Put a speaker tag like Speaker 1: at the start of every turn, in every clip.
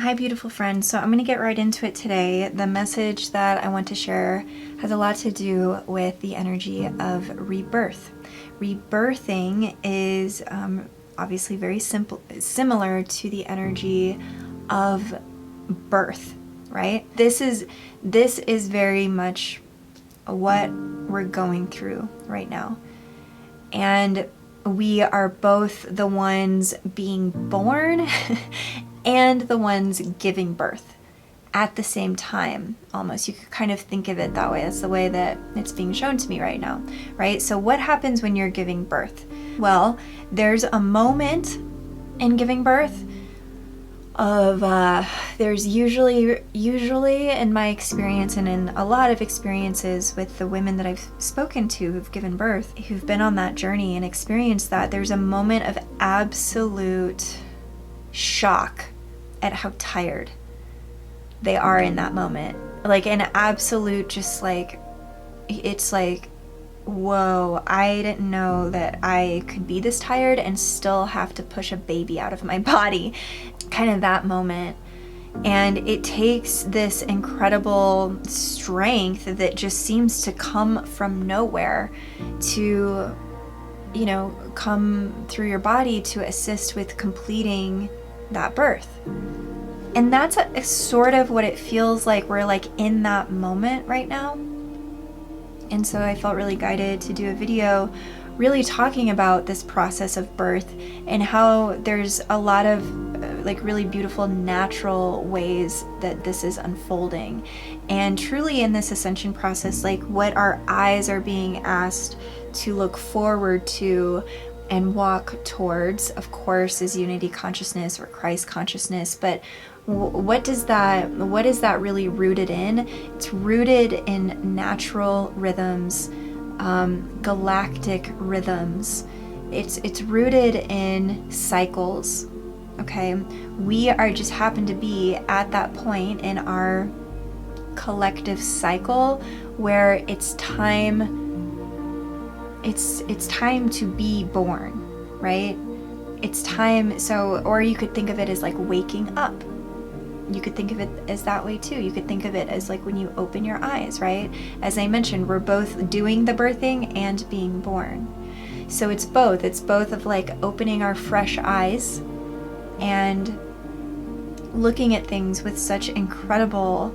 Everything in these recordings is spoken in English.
Speaker 1: Hi, beautiful friends. So I'm going to get right into it today. The message that I want to share has a lot to do with the energy of rebirth. Rebirthing is obviously very similar to the energy of birth, right? This is very much what we're going through right now. And we are both the ones being born and the ones giving birth at the same time, almost. You could kind of think of it that way. That's the way that it's being shown to me right now, right? So what happens when you're giving birth? Well, there's a moment in giving birth of there's usually in my experience and in a lot of experiences with the women that I've spoken to who've given birth, who've been on that journey and experienced that, there's a moment of absolute shock at how tired they are in that moment. Like an absolute, just like, it's like, whoa, I didn't know that I could be this tired and still have to push a baby out of my body. Kind of that moment. And it takes this incredible strength that just seems to come from nowhere to, come through your body to assist with completing that birth. And that's sort of what it feels like we're like in that moment right now. And so I felt really guided to do a video really talking about this process of birth and how there's a lot of like really beautiful natural ways that this is unfolding. And truly in this ascension process, like what our eyes are being asked to look forward to and walk towards, of course, is unity consciousness or Christ consciousness. But what is that really rooted in? It's rooted in natural rhythms, galactic rhythms. It's rooted in cycles. Okay, we are just happen to be at that point in our collective cycle where it's time to be born, right? It's time. So, or you could think of it as like waking up. You could think of it as that way too. You could think of it as like when you open your eyes, right? As I mentioned, we're both doing the birthing and being born. So it's both of like opening our fresh eyes and looking at things with such incredible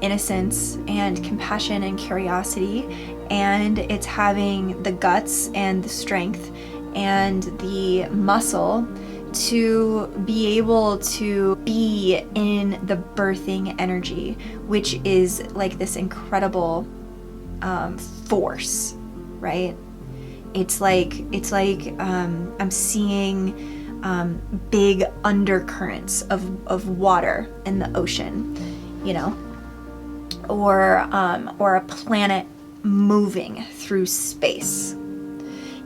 Speaker 1: innocence and compassion and curiosity. And it's having the guts and the strength and the muscle to be able to be in the birthing energy, which is like this incredible force, right? It's like I'm seeing big undercurrents of water in the ocean, or a planet moving through space.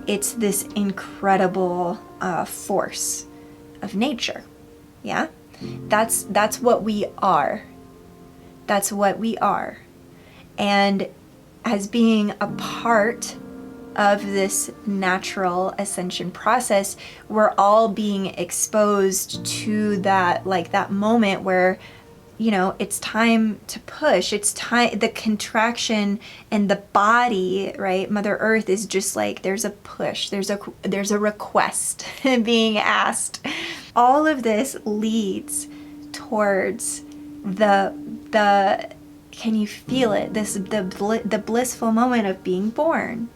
Speaker 1: It's this incredible force of nature. Yeah, that's what we are. That's what we are. And as being a part of this natural ascension process, we're all being exposed to that, like that moment where, it's time to push. It's time, the contraction and the body, right? Mother Earth is just like, there's a push, there's a request being asked. All of this leads towards the can you feel it? The blissful moment of being born.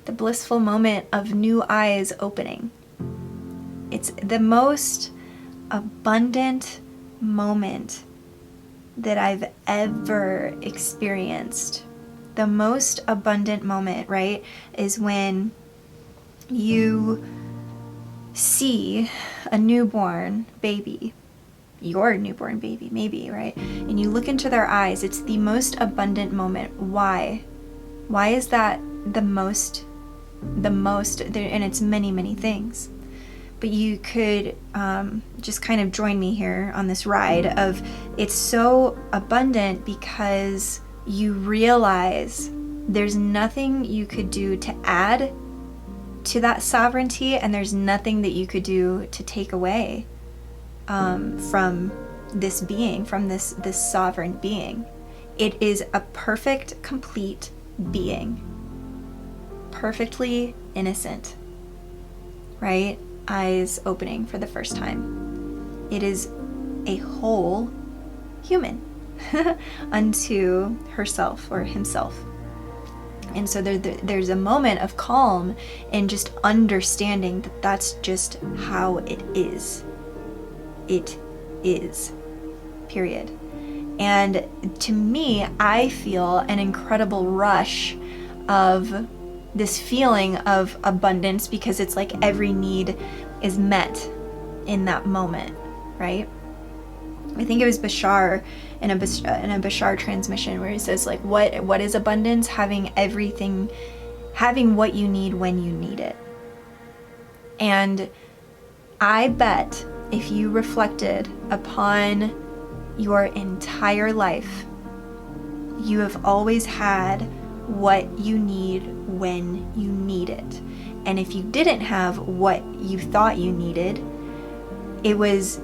Speaker 1: The blissful moment of new eyes opening. It's the most abundant moment that I've ever experienced. The most abundant moment, right, is when you see a newborn baby, your newborn baby, maybe, right? And you look into their eyes. It's the most abundant moment. Why? Why is that the most, and it's many, many things. But you could just kind of join me here on this ride of, it's so abundant because you realize there's nothing you could do to add to that sovereignty, and there's nothing that you could do to take away from this being, from this sovereign being. It is a perfect, complete being, perfectly innocent, right? Eyes opening for the first time. It is a whole human unto herself or himself. And so there's a moment of calm and just understanding that that's just how it is. It is, period. And to me, I feel an incredible rush of this feeling of abundance, because it's like every need is met in that moment, right? I think it was Bashar in a Bashar transmission where he says, like, what is abundance? Having everything, having what you need when you need it. And I bet if you reflected upon your entire life, you have always had what you need when you need it. And if you didn't have what you thought you needed, it was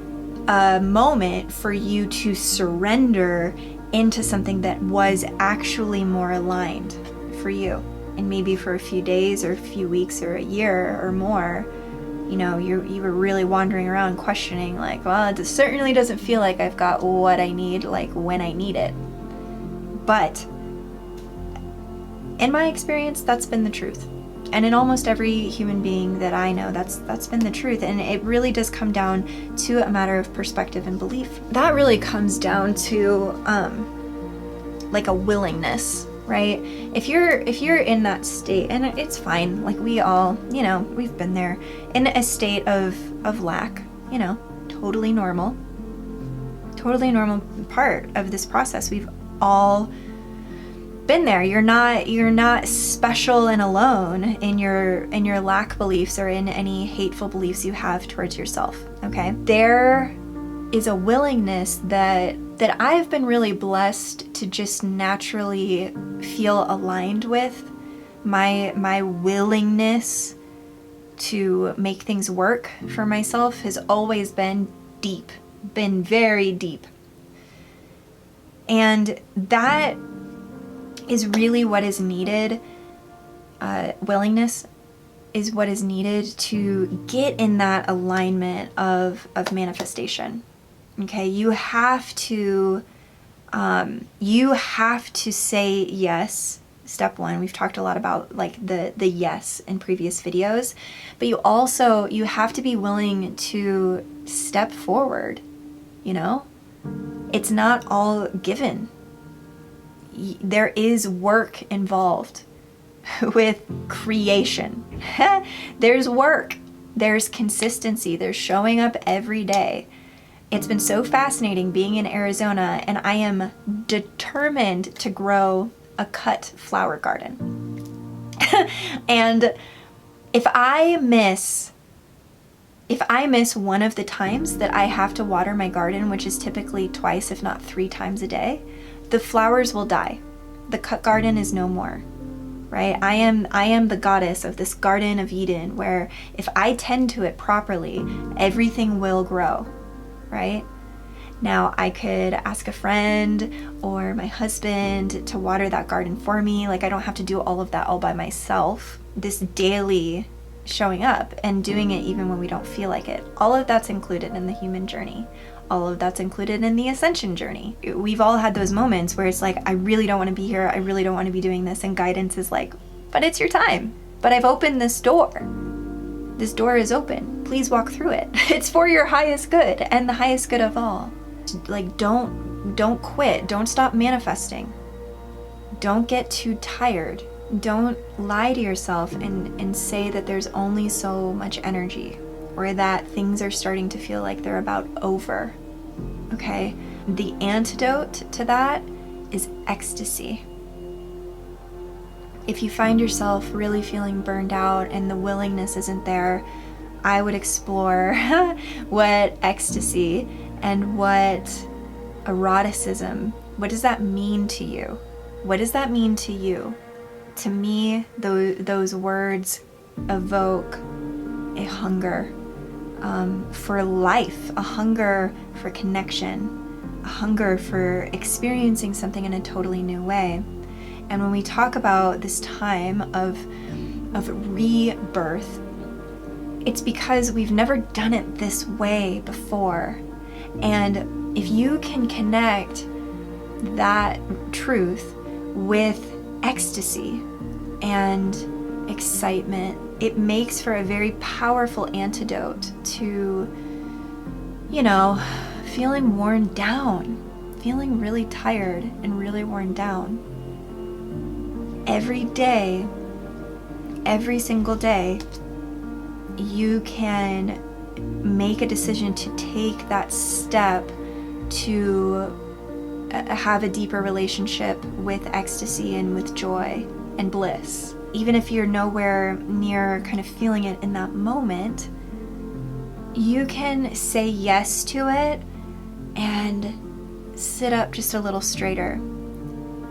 Speaker 1: a moment for you to surrender into something that was actually more aligned for you. And maybe for a few days or a few weeks or a year or more, you know, you were really wandering around questioning, like, well, it certainly doesn't feel like I've got what I need, like, when I need it. But in my experience, that's been the truth. And in almost every human being that I know, that's been the truth. And it really does come down to a matter of perspective and belief. That really comes down to like a willingness, right? If you're in that state, and it's fine, like we all, you know, we've been there, in a state of lack, you know, totally normal part of this process. We've all been there. You're not special and alone in your lack beliefs or in any hateful beliefs you have towards yourself. Okay, there is a willingness that I've been really blessed to just naturally feel aligned with. My willingness to make things work for myself has always been deep, been very deep, and that is really what is needed. Willingness is what is needed to get in that alignment of manifestation. Okay, you have to say yes. Step one, we've talked a lot about like the yes in previous videos, but you have to be willing to step forward. You know, it's not all given. There is work involved with creation. There's work, there's consistency, there's showing up every day. It's been so fascinating being in Arizona, and I am determined to grow a cut flower garden. And if I miss one of the times that I have to water my garden, which is typically twice, if not 3 times a day, the flowers will die. The cut garden is no more, right? I am the goddess of this Garden of Eden, where if I tend to it properly, everything will grow, right? Now, I could ask a friend or my husband to water that garden for me. Like, I don't have to do all of that all by myself. This daily showing up and doing it even when we don't feel like it. All of that's included in the human journey. All of that's included in the ascension journey. We've all had those moments where it's like, I really don't want to be here. I really don't want to be doing this. And guidance is like, but it's your time. But I've opened this door. This door is open. Please walk through it. It's for your highest good and the highest good of all. Like, don't quit. Don't stop manifesting. Don't get too tired. Don't lie to yourself and say that there's only so much energy, or that things are starting to feel like they're about over. Okay? The antidote to that is ecstasy. If you find yourself really feeling burned out and the willingness isn't there, I would explore what ecstasy and what eroticism, what does that mean to you? What does that mean to you? To me, those words evoke a hunger for life, a hunger for connection, hunger for experiencing something in a totally new way. And when we talk about this time of rebirth, it's because we've never done it this way before. And if you can connect that truth with ecstasy and excitement, it makes for a very powerful antidote to, feeling worn down, feeling really tired and really worn down. Every day, every single day, you can make a decision to take that step to have a deeper relationship with ecstasy and with joy and bliss. Even if you're nowhere near kind of feeling it in that moment, you can say yes to it and sit up just a little straighter.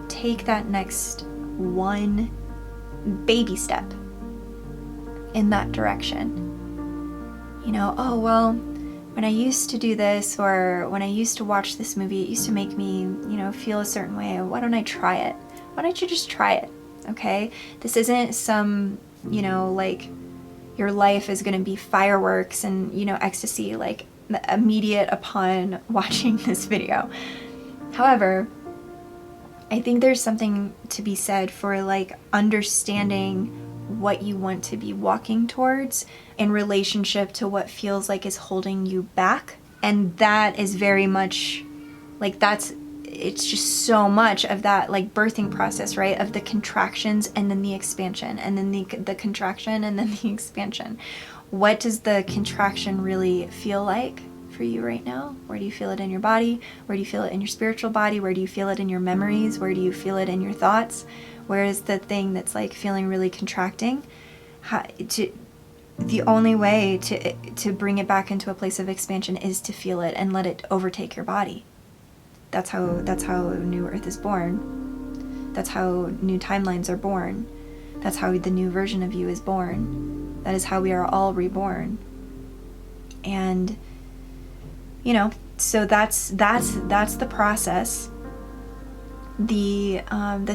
Speaker 1: Take that next one baby step in that direction. Oh, well, when I used to do this, or when I used to watch this movie, it used to make me, feel a certain way. Why don't I try it? Why don't you just try it? Okay? This isn't some, like your life is going to be fireworks and, ecstasy, like immediate upon watching this video. However, I think there's something to be said for like understanding what you want to be walking towards in relationship to what feels like is holding you back. And that is very much like it's just so much of that like birthing process, right? Of the contractions and then the expansion, and then the contraction and then the expansion. What does the contraction really feel like for you right now? Where do you feel it in your body? Where do you feel it in your spiritual body? Where do you feel it in your memories? Where do you feel it in your thoughts? Where is the thing that's like feeling really contracting? The only way to bring it back into a place of expansion is to feel it and let it overtake your body. That's how New Earth is born. That's how new timelines are born. That's how the new version of you is born. That is how we are all reborn. And so that's the process. The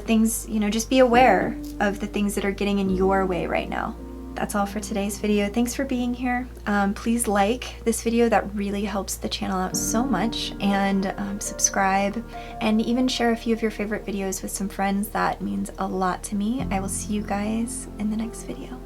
Speaker 1: things, just be aware of the things that are getting in your way right now. That's all for today's video. Thanks for being here. Please like this video. That really helps the channel out so much. And subscribe, and even share a few of your favorite videos with some friends. That means a lot to me. I will see you guys in the next video.